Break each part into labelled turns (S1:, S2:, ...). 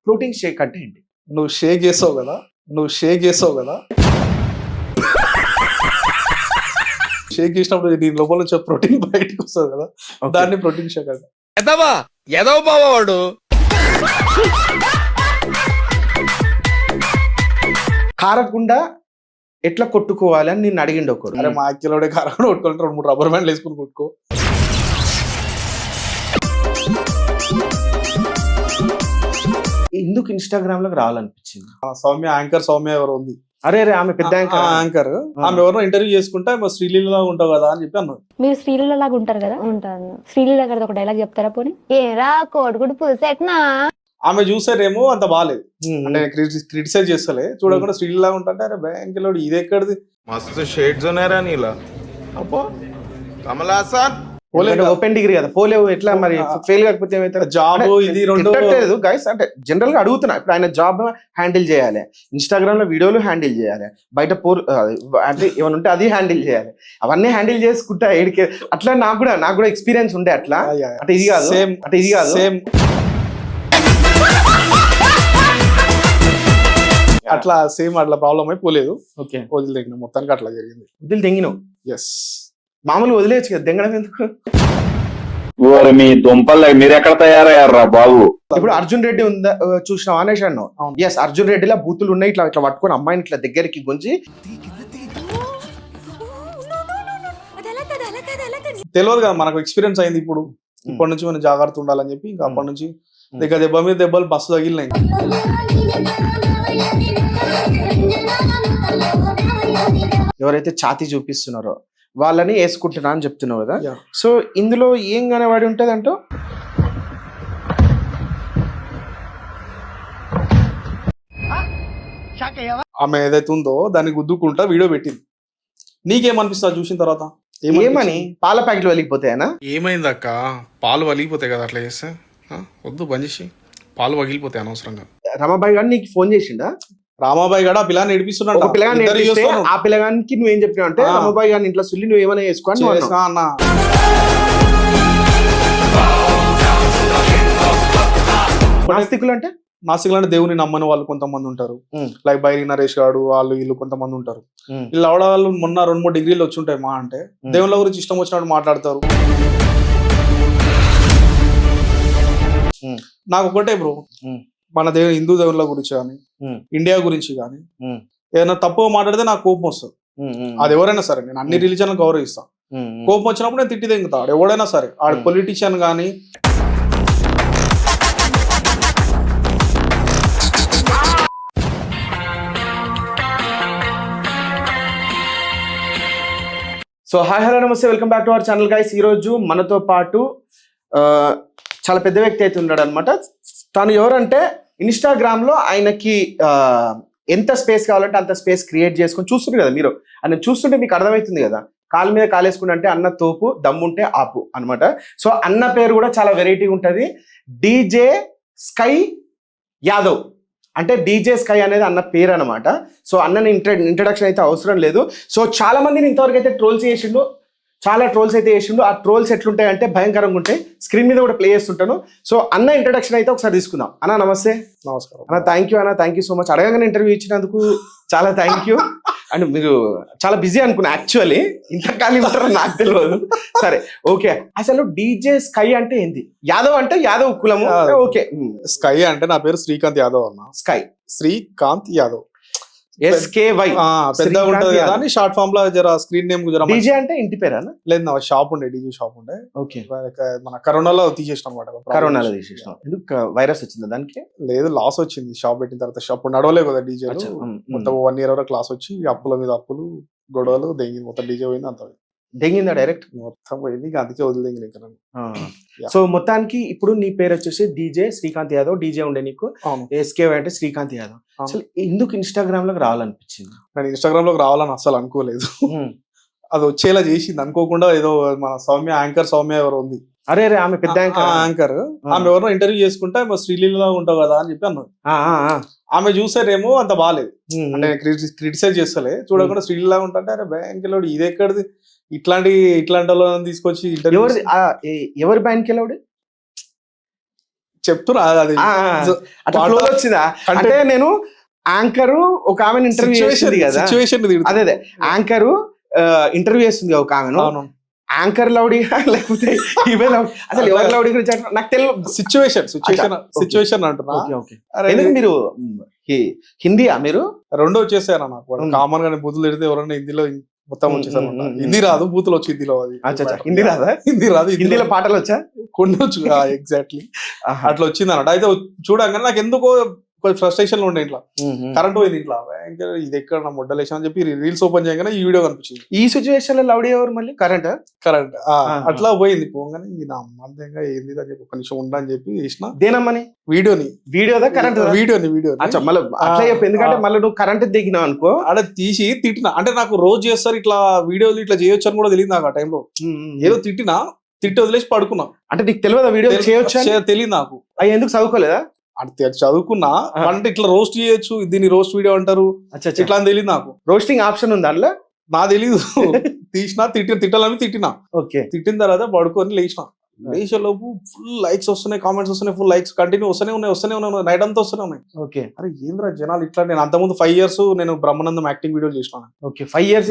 S1: Protein shake అంటే ఏంటి?
S2: నువ్వు షేక్ చేసావు కదా షేక్ చేసినప్పుడు నీ లోపల నుంచి ప్రోటీన్ బయటకు వస్తుంది కదా, దాన్ని ప్రోటీన్ షేక్ అంట.
S3: వాడు
S1: కారకుండా ఎట్లా కొట్టుకోవాలి అని నేను అడిగిండు ఒకడు.
S2: అరే మా అక్కలోడే కారకుండా కొట్టుకోవాలంటే 2-3 రబ్బర్ బ్యాండ్లు వేసుకుని కొట్టుకో.
S1: ఎందుకు ఇన్స్టాగ్రామ్ లోకి రావాలనిపించింది?
S2: సౌమ్య యాంకర్ సౌమ్య ఎవరు ఉంది,
S1: అరే ఆమె పెద్ద
S2: యాంకర్, ఆమె ఎవరో ఇంటర్వ్యూ చేసుకుంటే శ్రీలీల ఉంటావు కదా అని చెప్పి అన్నారు.
S4: మీరు శ్రీలీల లాగా ఉంటారు కదా? ఉంటాను. శ్రీలీల గారిది ఒక డైలాగ్ చెప్తారా పోనీ?
S5: ఏరా కోడిగుడు పులుసెట్నా?
S2: ఆమె చూసారేమో అంత బాగాలేదు అంటే క్రిటిసైజ్ చేస్తలే, చూడకుండా శ్రీలీల ఉంటే అరే బ్యాంకులోడు ఇది ఎక్కడిది,
S3: మస్తు షేడ్స్ ఉన్నాయరా నీలా. అబ్బో కమలాసన్
S1: ఓపెన్ డిగ్రీ కదా, పోలేవు ఎట్లా మరి ఫెయిల్ కాకపోతే ఏమైతే
S2: జాబ్ ఇది రెండు
S1: లేదు గైస్. అంటే జనరల్ గా అడుగుతున్నా, ఇప్పుడు ఆయన జాబ్ హ్యాండిల్ చేయాలి, ఇన్స్టాగ్రామ్ లో వీడియోలు హ్యాండిల్ చేయాలి, బయట అంటే ఏమైనా ఉంటే అది హ్యాండిల్ చేయాలి, అవన్నీ హ్యాండిల్ చేసుకుంటా ఏడికే అట్లా. నాకు కూడా ఎక్స్పీరియన్స్ ఉండే అట్లా. అంటే ఇది కాదు
S2: సేమ్ అట్లా ప్రాబ్లం అయిపోలేదు.
S1: ఓకే,
S2: వదిలిదెంగిన మొత్తానికి అట్లా జరిగింది.
S1: వదిలి తెంగినావు.
S2: ఎస్,
S1: మామూలు వదిలేయచ్చు కదా, దెంగడం ఎందుకు?
S6: మీ దుంపల్ మీరు ఎక్కడ తయారయ్యారా బాబు?
S1: ఇప్పుడు అర్జున్ రెడ్డి ఉందా చూసినావు అనేసి అన్నావు. ఎస్, అర్జున్ రెడ్డిలా బూతులు ఉన్నాయి, ఇట్లా ఇట్లా పట్టుకొని అమ్మాయిని ఇట్లా దగ్గరికి గుంజి.
S2: తెలియదు కదా మనకు, ఎక్స్పీరియన్స్ అయింది. ఇప్పటి నుంచి మనం జాగ్రత్త ఉండాలని చెప్పి ఇంకా అప్పటి నుంచి దెబ్బ మీద దెబ్బలు బస్సు తగిలినాయి.
S1: ఎవరైతే ఛాతీ చూపిస్తున్నారో వాళ్ళని వేసుకుంటున్నా అని చెప్తున్నావు కదా. సో ఇందులో ఏం కనబడి ఉంటది అంటూ?
S2: ఆమె ఏదైతే ఉందో దాన్ని గుద్దుకుంటా వీడియో పెట్టింది. నీకేమనిపిస్తా చూసిన తర్వాత?
S1: ఏమని? పాల ప్యాకెట్లు వలిగిపోతాయనా?
S2: ఏమైంది అక్క, పాలు వలిగిపోతాయి కదా అట్లా చేస్తే. వద్దు, బంద్ చేసి, పాలు వగిలిపోతాయి అనవసరంగా.
S1: రమాబాయి గారు నీకు ఫోన్ చేసిండా?
S2: రామాబాయి గారు ఆ పిల్లని ఏడిపిస్తున్నాడు.
S1: ఆ పిల్లగానికి నువ్వేం చెప్పినావు అంటే, రామాబాయి గారిని ఇంట్లో సుల్లి నువ్వు ఏమైనా వేసుకోవాలి అన్న. నాస్తికులు అంటే
S2: దేవుని నమ్మని వాళ్ళు కొంతమంది ఉంటారు, లైక్ బైరి నరేష్ గారు, వాళ్ళు వీళ్ళు కొంతమంది ఉంటారు. వీళ్ళు అవడాలు మొన్న 2-3 డిగ్రీలు వచ్చి ఉంటాయి మా అంటే, దేవుళ్ళ గురించి ఇష్టం వచ్చినట్టు మాట్లాడతారు. నాకు ఒకటే బ్రో, మన హిందూ దేవుళ్ళ గురించి కానీ ఇండియా గురించి కానీ ఏదైనా తప్పుగా మాట్లాడితే నాకు కోపం వస్తుంది. అది ఎవరైనా సరే, నేను అన్ని రిలీజన్ గౌరవిస్తాను. కోపం వచ్చినప్పుడు నేను తిట్టి తెంగుతాడు ఎవడైనా సరే, ఆడ పొలిటీషియన్ కానీ.
S1: సో హాయ్ హలో నమస్తే, welcome back to our channel guys. ఈరోజు మనతో పాటు చాలా పెద్ద వ్యక్తి అయితే ఉన్నాడు అనమాట. తను ఎవరంటే, ఇన్స్టాగ్రామ్ లో ఆయనకి ఎంత స్పేస్ కావాలంటే అంత స్పేస్ క్రియేట్ చేసుకొని చూస్తుంటారు కదా మీరు. ఆయన చూస్తుంటే మీకు అర్థమవుతుంది కదా, కాలు మీద కాలేసుకుంటే అంటే అన్న తోపు, దమ్ముంటే ఆపు అనమాట. సో అన్న పేరు కూడా చాలా వెరైటీ ఉంటుంది, డీజే స్కై యాదవ్. అంటే డీజే స్కై అనేది అన్న పేరు అనమాట. సో అన్నని ఇంట్రడక్షన్ అయితే అవసరం లేదు. సో చాలా మందిని ఇంతవరకు అయితే ట్రోల్స్ చేసిండు, చాలా ట్రోల్స్ అయితే చేసిండు. ఆ ట్రోల్స్ ఎట్లుంటాయి అంటే భయంకరంగా ఉంటాయి. స్క్రీన్ మీద కూడా ప్లే చేస్తుంటాను. సో అన్న ఇంట్రడక్షన్ అయితే ఒకసారి తీసుకుందాం. అన్న నమస్తే.
S2: నమస్కారం
S1: అన్న. Thank you so much. అడగగానే ఇంటర్వ్యూ ఇచ్చినందుకు చాలా థ్యాంక్ యూ. అండ్ మీరు చాలా బిజీ అనుకున్నా, యాక్చువల్లీ ఇంత ఖాళీ ఉంటారని నాకు తెలియదు. సరే ఓకే, అసలు డీజే స్కై అంటే ఏంది? యాదవ్ అంటే యాదవ్ కులము. ఓకే,
S2: స్కై అంటే నా పేరు శ్రీకాంత్ యాదవ్ అన్న.
S1: స్కై
S2: శ్రీకాంత్ యాదవ్,
S1: SKY
S2: పెద్ద ఉంటది కదా అని షార్ట్ ఫామ్ లో జర స్క్రీన్ నేమ్ జర.
S1: డీజే అంటే ఇంటి పేరా?
S2: లేదు, నా షాప్ ఉండే, డీజే షాప్ ఉండే.
S1: ఓకే,
S2: మన కరోనాలో తీసేసిన అనమాట.
S1: కరోనాలో తీసేసిన. ఎందుకు వైరస్ వచ్చిందా దానికి?
S2: లేదు, లాస్ వచ్చింది. షాప్ పెట్టిన తర్వాత షాప్ నడవలేదు కదా డీజే. మొత్తం 1 year వరకు క్లాస్ వచ్చి అప్పుల మీద అప్పులు, గొడవలు, దెంగింది మొత్తం. డీజే పోయింది, అంత
S1: దెంగిందా డైరెక్ట్
S2: మొత్తం పోయింది. అందుకే వదిలింది ఇంకా.
S1: సో మొత్తానికి ఇప్పుడు నీ పేరు వచ్చేసి డీజే శ్రీకాంత్ యాదవ్. డీజే ఉండే నీకు, SKY అంటే శ్రీకాంత్ యాదవ్. అసలు ఎందుకు ఇన్స్టాగ్రామ్ లోకి రావాలనిపించింది?
S2: నేను ఇన్స్టాగ్రామ్ లోకి రావాలని అసలు అనుకోలేదు. అది వచ్చేలా చేసింది అనుకోకుండా. ఏదో మన సౌమ్య యాంకర్ సౌమ్య ఎవరు ఉంది,
S1: అరే ఆమె పెద్ద
S2: యాంకర్, ఆమె ఎవరో ఇంటర్వ్యూ చేసుకుంటే శ్రీలీల ఉంటావు కదా అని చెప్పి అన్నారు. ఆమె చూసారేమో అంత బాగాలేదు అంటే క్రిటిసైజ్ చేస్తలే, చూడకుండా శ్రీలీల ఉంటే అరే బ్యాంకులోడు ఇది ఎక్కడిది, ఇట్లాంటి వాళ్ళని తీసుకొచ్చి
S1: ఎవరి బ్యాంక్ వెళ్ళాడు
S2: చెప్తున్నా అది
S1: అట్లా ఫ్లో వచ్చిందా అంటే నేను యాంకరు ఒక ఆమెను ఇంటర్వ్యూ చేసింది కదా
S2: సిచ్యువేషన్
S1: అదే యాంకరు ఇంటర్వ్యూ చేస్తుంది ఒక ఆమెను యాంకర్ లౌడీగా లేకపోతే ఇవే లౌడీ అసలు ఎవరి లౌడీ గురించి నాకు తెలియదు
S2: సిచ్యువేషన్ అంటున్నా.
S1: ఎందుకు మీరు హిందీయా మీరు
S2: రెండో వచ్చేసాను నాకు కామన్ గా బూతులు తిడితే ఎవరన్నా హిందీలో మొత్తం వచ్చేసాను. హిందీ రాదు, బూతులు వచ్చి హిందీలో. అది
S1: హిందీ రాదా?
S2: హిందీ రాదు,
S1: హిందీలో పాటలు వచ్చా
S2: కొన్ని వచ్చు ఎగ్జాక్ట్లీ అట్లా వచ్చింది అన్నట్టు. అయితే చూడంగానే నాకు ఎందుకో కొంచెం ఫ్రస్ట్రేషన్ ఉండే ఇంట్లో. కరెంట్ పోయింది ఇంట్లో, ఇంకా ఇది ఎక్కడ నా మొడ్డలేసా అని చెప్పి రీల్స్ ఓపెన్ చేయగానే ఈ వీడియో కనిపించింది.
S1: ఈ సిచ్యువేషన్ లో లౌడీ ఎవరు మళ్ళీ కరెంట్
S2: అట్లా పోయింది. పోగానే ఇది అమ్మంతంగా ఏంది అని చెప్పి ఒక నిమిషం ఉండని చెప్పి ఇచ్చిన
S1: దేనమ్మని వీడియోదా కరెంట్
S2: వీడియోని
S1: మళ్ళీ అట్లా చెప్పు. ఎందుకంటే మళ్ళీ నువ్వు కరెంట్ దిగినావు అనుకో
S2: అక్కడ తీసి తిట్టినా. అంటే నాకు రోజు చేస్తారు ఇట్లా వీడియోలు ఇట్లా చేయొచ్చు అని కూడా తెలియదు నాకు ఆ టైంలో. ఏదో తిట్టి వదిలేసి పడుకున్నా.
S1: అంటే నీకు తెలియదా వీడియో చేయొచ్చు?
S2: తెలియదు నాకు.
S1: అవి ఎందుకు చదువుకోలేదా?
S2: అంటే చదువుకున్నా అంటే ఇట్లా రోస్ట్ చేయొచ్చు, దీన్ని రోస్ట్ వీడియో అంటారు ఇట్లా అని తెలియదు నాకు.
S1: రోస్టింగ్ ఆప్షన్ ఉంది అందులో?
S2: నాకు తెలీదు. తీసినా తిట్టాలని తిట్టినా.
S1: ఓకే,
S2: తిట్టిన తర్వాత పడుకొని లేచిన. లేచేలోపు ఫుల్ లైక్స్ వస్తున్నాయి, కామెంట్స్ వస్తున్నాయి, ఫుల్ లైక్స్ కంటిన్యూ వస్తూనే ఉన్నాయి. నైట్ అంతా వస్తూనే ఉన్నాయి.
S1: ఓకే,
S2: అరే ఏంద్రా జనాలు ఇట్లా. నేను అంతకుముందు 5 years నేను బ్రహ్మానందం యాక్టింగ్ వీడియోలు చేసినాను.
S1: ఓకే, 5 years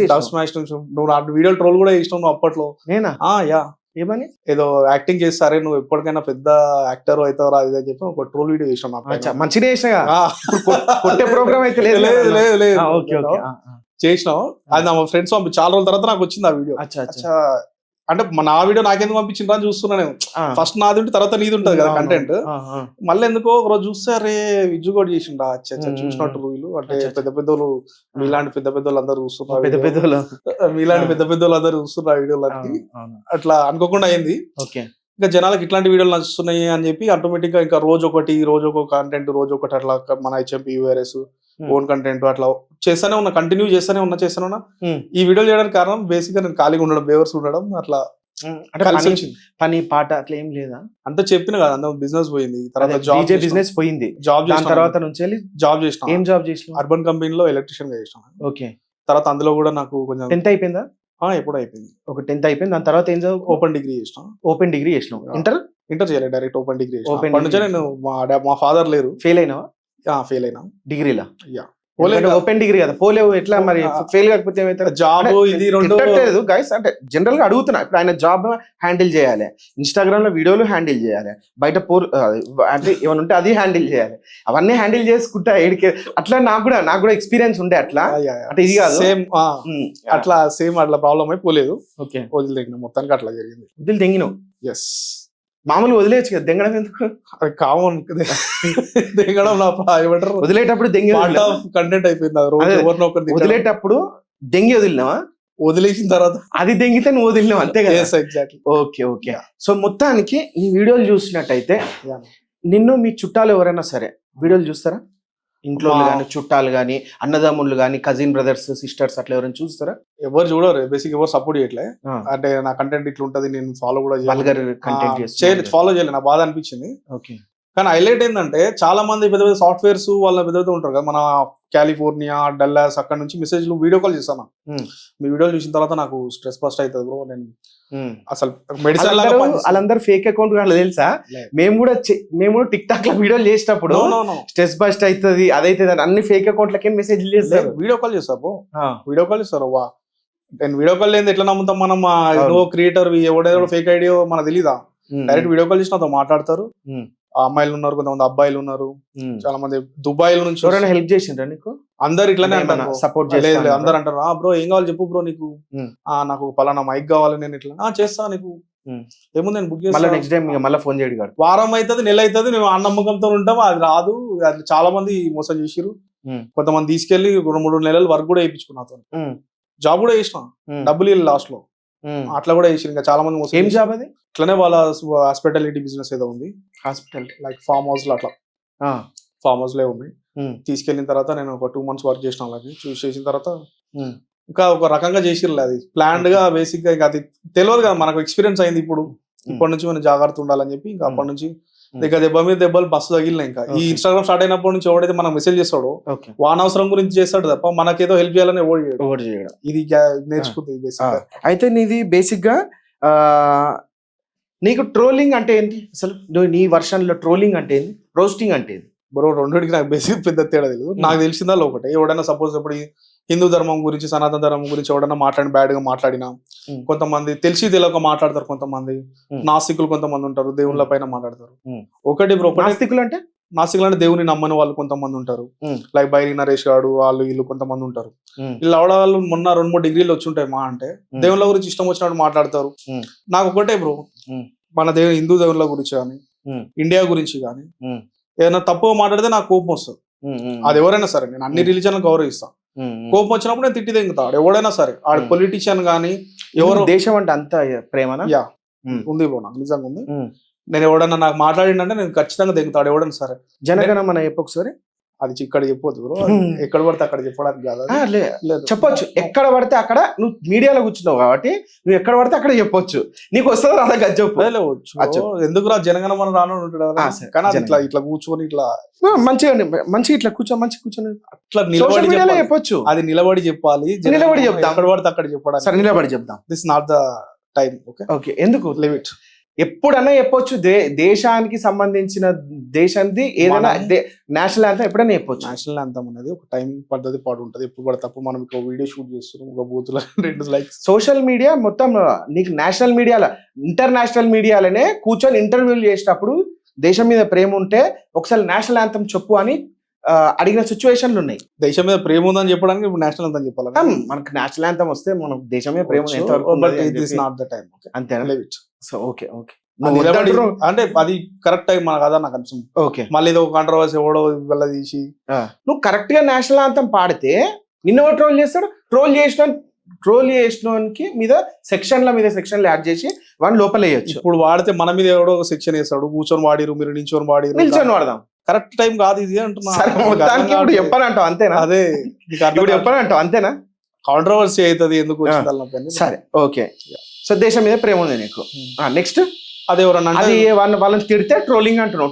S2: నువ్వు ఆ వీడియో ట్రోల్ కూడా చేసినావు నువ్వు అప్పట్లో.
S1: నేనా?
S2: యా.
S1: ఏమని?
S2: ఏదో యాక్టింగ్ చేస్తారే నువ్వు ఎప్పటికైనా పెద్ద యాక్టర్ అవుతావురా ఇది అని చెప్పి ఒక ట్రోల్ వీడియో చేసినా.
S1: మంచిగా చేసినా కొట్టే ప్రోగ్రామ్ అయితే లేదు
S2: చేసినావు. అది నా ఫ్రెండ్స్ చాలా రోజుల తర్వాత నాకు వచ్చింది ఆ వీడియో. అంటే నా వీడియో నాకెందుకు పంపించిండ్రా అని చూస్తున్నా నేను. ఫస్ట్ నాది ఉంటే తర్వాత నీది ఉంటది కదా కంటెంట్. మళ్ళీ ఎందుకో ఒక రోజు చూస్తే అరే విజ్జు కూడా చేసిండా చూసినట్టు వీళ్ళు. అంటే పెద్ద పెద్దోళ్ళు మీలాంటి పెద్ద పెద్దోళ్ళు అందరు చూస్తున్నారు, మీలాంటి పెద్ద పెద్దోళ్ళు అందరు చూస్తున్నారు ఆ వీడియోలకి. అట్లా అనుకోకుండా అయింది. ఇంకా జనాలకు ఇట్లాంటి వీడియోలు నచ్చుతున్నాయి అని చెప్పి ఆటోమేటిక్ గా ఇంకా రోజు ఒక కంటెంట్ రోజు ఒకటి అట్లా మన హెచ్ఎంపీ యూఆర్ఎస్ ఓన్ కంటెంట్ అట్లా చేస్తానే ఉన్నా, కంటిన్యూ చేస్తానే ఉన్నా. ఈ వీడియోలు చేయడానికి కారణం బేసిక్ గా నేను ఖాళీగా ఉండడం, బేవర్స్ ఉండడం. అట్లా
S1: పని పాట అట్లా ఏం లేదా
S2: అంటే చెప్పిన కదా అంత బిజినెస్ పోయింది. తర్వాత
S1: బిజినెస్ పోయింది,
S2: జాబ్ చేసిన తర్వాత
S1: నుంచి
S2: జాబ్ చేసిన.
S1: ఏం జాబ్ చేసిన?
S2: అర్బన్ కంపెనీలో ఎలక్ట్రీషియన్ గా చేసిన.
S1: ఓకే,
S2: తర్వాత అందులో కూడా నాకు కొంచెం
S1: 10th అయిపోయిందా?
S2: ఎప్పుడు అయిపోయింది,
S1: ఒక 10th అయిపోయింది. దాని తర్వాత ఏం చదువు?
S2: ఓపెన్ డిగ్రీ చేసిన.
S1: ఓపెన్ డిగ్రీ చేసినావు?
S2: ఇంటర్ చేయలేదు, డైరెక్ట్ ఓపెన్ డిగ్రీ. అప్పటి నుంచే నేను మా ఫాదర్ లేరు.
S1: ఫెయిల్ అయినావా?
S2: ఫెయిల్ అయినా
S1: డిగ్రీలా. ఓపెన్ డిగ్రీ కదా, పోలేవు. ఎట్లా మరి ఫెయిల్ కాకపోతే ఏమైతే?
S2: జాబ్ ఇది రెండు
S1: గైస్ అంటే జనరల్ గా అడుగుతున్నా. ఇప్పుడు ఆయన జాబ్ హ్యాండిల్ చేయాలి, ఇన్స్టాగ్రామ్ లో వీడియోలు హ్యాండిల్ చేయాలి, బయట అంటే ఏమైనా ఉంటే అది హ్యాండిల్ చేయాలి. అవన్నీ హ్యాండిల్ చేసుకుంటా ఏడికి అట్లా. నాకు కూడా ఎక్స్పీరియన్స్ ఉండే అట్లా. అంటే ఇది కాదు
S2: సేమ్ అట్లా ప్రాబ్లం అయిపోలేదు.
S1: ఓకే,
S2: వదిలిదెంగిన మొత్తానికి అట్లా జరిగింది.
S1: వదిలిదెంగినావు?
S2: ఎస్.
S1: మామూలు వదిలేయచ్చు కదా, దెంగడం ఎందుకు?
S2: అది కామన్. దెంగడం ఏమంటారు,
S1: వదిలేటప్పుడు దెంగి
S2: కంటెంట్ అయిపోయింది.
S1: వదిలేటప్పుడు దెంగి వదిలినావా?
S2: వదిలేసిన తర్వాత
S1: అది దెంగితే నువ్వు వదిలినావు అంతే కదా?
S2: ఎగ్జాక్ట్లీ.
S1: ఓకే. సో మొత్తానికి నీ వీడియోలు చూసినట్టయితే నిన్ను మీ చుట్టాలు ఎవరైనా సరే వీడియోలు చూస్తారా? ఇంట్లో కానీ చుట్టాలు కానీ అన్నదమ్ములు కానీ కజిన్ బ్రదర్స్ సిస్టర్స్ అట్లా ఎవరైనా చూస్తారా?
S2: ఎవరు చూడరు, బేసిక్ ఎవరు సపోర్ట్ చేయట్లే. అంటే నా కంటెంట్ ఇట్లా ఉంటది, నేను ఫాలో కూడా ఫాలో చేయలేదు. నా బాధ అనిపించింది.
S1: ఓకే,
S2: కానీ హైలైట్ ఏంటంటే చాలా మంది పెద్ద పెద్ద సాఫ్ట్వేర్స్ వాళ్ళ పెద్ద పెద్ద ఉంటారు కదా, మన కాలిఫోర్నియా డల్లాస్ అక్కడ నుంచి మెసేజ్లు వీడియో కాల్ చేస్తాను. మీ వీడియోలు చూసిన తర్వాత నాకు స్ట్రెస్ బస్ట్ అవుతుంది బ్రో. నేను అసలు మెడిసిన్
S1: వాళ్ళందరూ ఫేక్ అకౌంట్ వాళ్ళు తెలుసా? మేము కూడా టిక్ టాక్ లో వీడియోలు చేసేటప్పుడు స్ట్రెస్ బస్ట్ అవుతుంది అదైతే అన్ని ఫేక్ అకౌంట్లకే మెసేజ్లు చేస్తారు,
S2: వీడియో కాల్ చేస్తారు. వీడియో కాల్ చేస్తారు. నేను వీడియో కాల్ లేదు ఎట్లా నమ్ముతాం మనం? నో క్రియేటర్ ఎవడేదో ఫేక్ ఐడియా మనకు తెలీదా? డైరెక్ట్ వీడియో కాల్ చేసి నాతో మాట్లాడతారు. అమ్మాయిలు ఉన్నారు, కొంతమంది అబ్బాయిలు ఉన్నారు, చాలా మంది దుబాయ్ నుంచి.
S1: ఎవరైనా హెల్ప్ చేసిండ్రా నీకు?
S2: అందరు ఇట్లానే అంటారు,
S1: సపోర్ట్
S2: లేదు అందరు అంటారు బ్రో ఏం కావాలి చెప్పు బ్రో, నీకు నాకు పలానా మైక్ కావాలి, నేను ఇట్లా చేస్తా, నీకు ఏముంది నేను బుక్ చేస్తా.
S1: నెక్స్ట్ టైం మళ్ళీ ఫోన్ చేయడు కాదు.
S2: వారం అవుతుంది, నెల అవుతుంది, మేము ఆ నమ్మకంతో ఉంటాం. అది రాదు. అది చాలా మంది మోసం చేసిరు. కొంతమంది తీసుకెళ్లి 2-3 నెలలు వర్క్ కూడా వేయించుకున్నా, జాబ్ కూడా చేసిన, డబ్బులు లాస్ట్ లో అట్లా కూడా చేసి. ఇంకా చాలా మంది
S1: ఏం జాబ్ అది?
S2: ఇట్లానే వాళ్ళ హాస్పిటాలిటీ బిజినెస్ ఏదో ఉంది,
S1: హాస్పిటల్ లైక్
S2: ఫార్మ్ హౌస్ లో. అట్లా ఫార్మ్ హౌస్ లో ఉంది. తీసుకెళ్లిన తర్వాత నేను ఒక 2 months వర్క్ చేసిన. అలాగే చూసి చేసిన తర్వాత ఇంకా ఒక రకంగా చేసిర్లే. అది ప్లాన్డ్ గా బేసిక్ గా. ఇంకా అది తెలియదు కదా మనకు, ఎక్స్పీరియన్స్ అయింది. ఇప్పటి నుంచి మనం జాగ్రత్త ఉండాలని చెప్పి ఇంకా అప్పటి నుంచి ఇంకా దెబ్బ మీద దెబ్బలు బస్సు తగిలినాయి. ఇంకా ఈ ఇన్స్టాగ్రామ్ స్టార్ట్ అయినప్పటి నుంచి ఎవడైతే మనకు మెసేజ్ చేస్తాడో వాన్ అవసరం గురించి చేస్తాడు తప్ప మనకేదో హెల్ప్ చేయాలని ఎవరు చేయడం. ఇది నేర్చుకుంటుంది బేసిక్ గా.
S1: అయితే నీది బేసిక్ గా నీకు ట్రోలింగ్ అంటే ఏంటి అసలు? నువ్వు నీ వర్షన్లో ట్రోలింగ్ అంటే ఏంటి, రోస్టింగ్ అంటే ఏంటి?
S2: బ్రో రెండింటికి నాకు బేసిక్ పెద్ద తేడా తెలియదు. నాకు తెలిసిందా ఒకటే, ఎవడైనా సపోజ్ ఇప్పుడు ఈ హిందూ ధర్మం గురించి సనాతన ధర్మం గురించి ఎవడన్నా బ్యాడ్ గా మాట్లాడినా, కొంతమంది తెలిసి తెలియక మాట్లాడతారు, కొంతమంది నాస్తికులు కొంతమంది ఉంటారు, దేవుళ్ళ పైన మాట్లాడతారు. ఒకటి బ్రో,
S1: నాస్తికులు అంటే
S2: నాస్తికులు అంటే దేవుని నమ్మని వాళ్ళు కొంతమంది ఉంటారు, లైక్ బైరి నరేష్ గాడు వాళ్ళు వీళ్ళు కొంతమంది ఉంటారు. వీళ్ళు వాళ్ళు మొన్న 2-3 డిగ్రీలు వచ్చి ఉంటాయి మా అంటే, దేవుళ్ళ గురించి ఇష్టం వచ్చినట్టు మాట్లాడతారు. నాకు ఒకటే బ్రో, మన హిందూ దేవుళ్ళ గురించి కానీ ఇండియా గురించి కానీ ఏదైనా తప్పుగా మాట్లాడితే నాకు కోపం వస్తుంది. అది ఎవరైనా సరే, నేను అన్ని రిలీజన్ గౌరవిస్తాను. కోపం వచ్చినప్పుడు నేను తిట్టి తెంగుతాడు ఎవడైనా సరే, ఆడ పొలిటీషియన్ గానీ ఎవరు.
S1: దేశం అంటే అంత ప్రేమనా?
S2: యా ఉంది బ్రో, నాకు నిజంగా ఉంది. నేను ఎవడన్నా నాకు మాట్లాడిందంటే నేను ఖచ్చితంగా తెంగుతాడు ఎవడన్నా సరే.
S1: జనగణమన ఒకసారి
S2: అది ఇక్కడ చెప్పొద్దు బ్రో, ఎక్కడ పడితే అక్కడ చెప్పడానికి కాదు.
S1: చెప్పొచ్చు, ఎక్కడ పడితే అక్కడ. నువ్వు మీడియాలో కూర్చున్నావు కాబట్టి నువ్వు ఎక్కడ పడితే అక్కడ చెప్పొచ్చు. నీకు వస్తుంది అలా
S2: చెప్పు. ఎందుకు రా జనగణమన రాను ఉంటాడు కానీ అది ఇట్లా కూర్చొని ఇట్లా
S1: మంచిగా ఇట్లా మంచిగా కూర్చొని
S2: అట్లా నిలబడి
S1: చెప్పొచ్చు.
S2: అది నిలబడి చెప్పాలి,
S1: నిలబడి చెప్తాం.
S2: ఎక్కడ పడితే అక్కడ చెప్పడానికి.
S1: సరే నిలబడి చెప్తాం.
S2: This not the time. Okay, ఎందుకు లిమిట్
S1: ఎప్పుడన్నా చెప్పొచ్చు. దేశానికి సంబంధించిన దేశానికి ఏదైనా నేషనల్ యాంథమ్ ఎప్పుడైనా చెప్పొచ్చు.
S2: నేషనల్ యాంథమ్ అనేది ఒక టైం పద్ధతి పాటు ఉంటుంది. ఎప్పుడు పడితే తప్పు మనం ఒక వీడియో షూట్ చేస్తున్నాం, ఒక బూతుల 2 లైక్స్.
S1: సోషల్ మీడియా మొత్తం నీకు నేషనల్ మీడియాలో, ఇంటర్నేషనల్ మీడియాలోనే కూర్చొని ఇంటర్వ్యూలు చేసేటప్పుడు దేశం మీద ప్రేమ ఉంటే ఒకసారి నేషనల్ యాంథమ్ చెప్పు అని అడిగిన సిచ్యువేషన్లు ఉన్నాయి.
S2: దేశం మీద ప్రేమ ఉందని చెప్పడానికి ఇప్పుడు నేషనల్ యాంథమ్ చెప్పాలి.
S1: మనకు నేషనల్ యాంథమ్ వస్తే మనకు దేశం మీద ప్రేమ అంతేనా? సో ఓకే ఓకే,
S2: అంటే అది కరెక్ట్ టైం మన కదా నాకు అనిపిస్తుంది.
S1: ఓకే,
S2: మళ్ళీ ఇది ఒక కాంట్రవర్సీ ఎవడో వల్ల తీసి
S1: నువ్వు కరెక్ట్ గా నేషనల్ యాంథమ్ పాడితే నిన్న ట్రోల్ చేస్తాడు. ట్రోల్ చేసినోనికి మీద సెక్షన్లు యాడ్ చేసి వాడిని లోపల వేయొచ్చు.
S2: ఇప్పుడు వాడితే మన మీద ఎవడో ఒక సెక్షన్ వేస్తాడు, కూర్చొని వాడిరు మీరు నిల్చొని
S1: వాడదాం.
S2: కరెక్ట్ టైం కాదు ఇది అంటున్నా.
S1: చెప్పనంటావు అంతేనా?
S2: అదే
S1: చెప్పనంటావు అంతేనా?
S2: కాంట్రవర్సీ అవుతుంది ఎందుకు.
S1: సరే ఓకే, సో దేశం మీద ప్రేమ ఉంది నీకు. నెక్స్ట్
S2: అది ఎవరన్నా
S1: వాళ్ళని తిడితే ట్రోలింగ్ అంటున్నావు.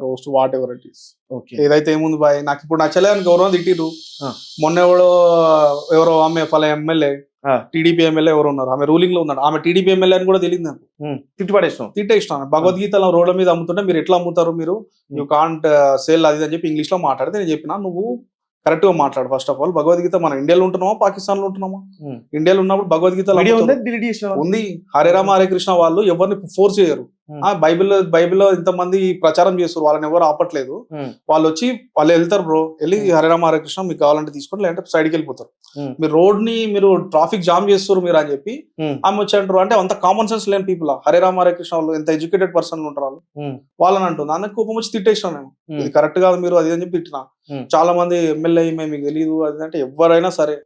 S2: Roast what ever it is. Okay, ఏదైతే ఏముంది బాయ్, నాకు ఇప్పుడు నచ్చలేదని ఎవరో తిట్టిరు. మొన్న ఎవరో ఆమె ఫలా ఎమ్మెల్యే, టీడీపీ ఎమ్మెల్యే ఎవరు ఉన్నారు, ఆమె రూలింగ్ లో ఉన్నాడు, ఆమె టీడీపీ ఎమ్మెల్యే అని కూడా తెలియదు నాకు. తిట్టేస్తాను. భగవద్గీతలో రోడ్ల మీద అమ్ముతుంటే మీరు ఎట్లా అమ్ముతారు, మీరు యూ కాంట్ సేల్ అది అని చెప్పి ఇంగ్లీష్ లో మాట్లాడితే నేను చెప్పిన నువ్వు కరెక్ట్ గా మాట్లాడు. ఫస్ట్ ఆఫ్ ఆల్ భగవద్గీత మన ఇండియాలో ఉంటున్నామా పాకిస్తాన్ లో ఉంటున్నామా? ఇండియాలో ఉన్నప్పుడు భగవద్గీత ఉంది. హరే రామ హరే కృష్ణ వాళ్ళు ఎవరిని ఫోర్స్ చేయరు. బైబిల్లో ఇంతమంది ప్రచారం చేస్తారు, వాళ్ళని ఎవరు ఆపట్లేదు. వాళ్ళు వెళ్తారు బ్రో, వెళ్ళి హరే రామ హరే కృష్ణ మీకు కావాలంటే తీసుకోండి, లేదంటే సైడ్కి వెళ్ళిపోతారు. మీరు రోడ్ ని మీరు ట్రాఫిక్ జామ్ చేస్తారు మీరు అని చెప్పి ఆమె వచ్చారు. అంటే అంత కామన్ సెన్స్ లేని పీపుల్ హరే రామ హరే కృష్ణ వాళ్ళు, ఎంత ఎడ్యుకేటెడ్ పర్సన్ ఉంటారు వాళ్ళని అంటుంది. అందుకు కోపం వచ్చి తిట్టేసిన నేను, ఇది కరెక్ట్ కాదు మీరు అది అని చెప్పి తిట్టినా. చాలా మంది ఎమ్మెల్యే మీకు తెలియదు అది అంటే, ఎవరైనా సరే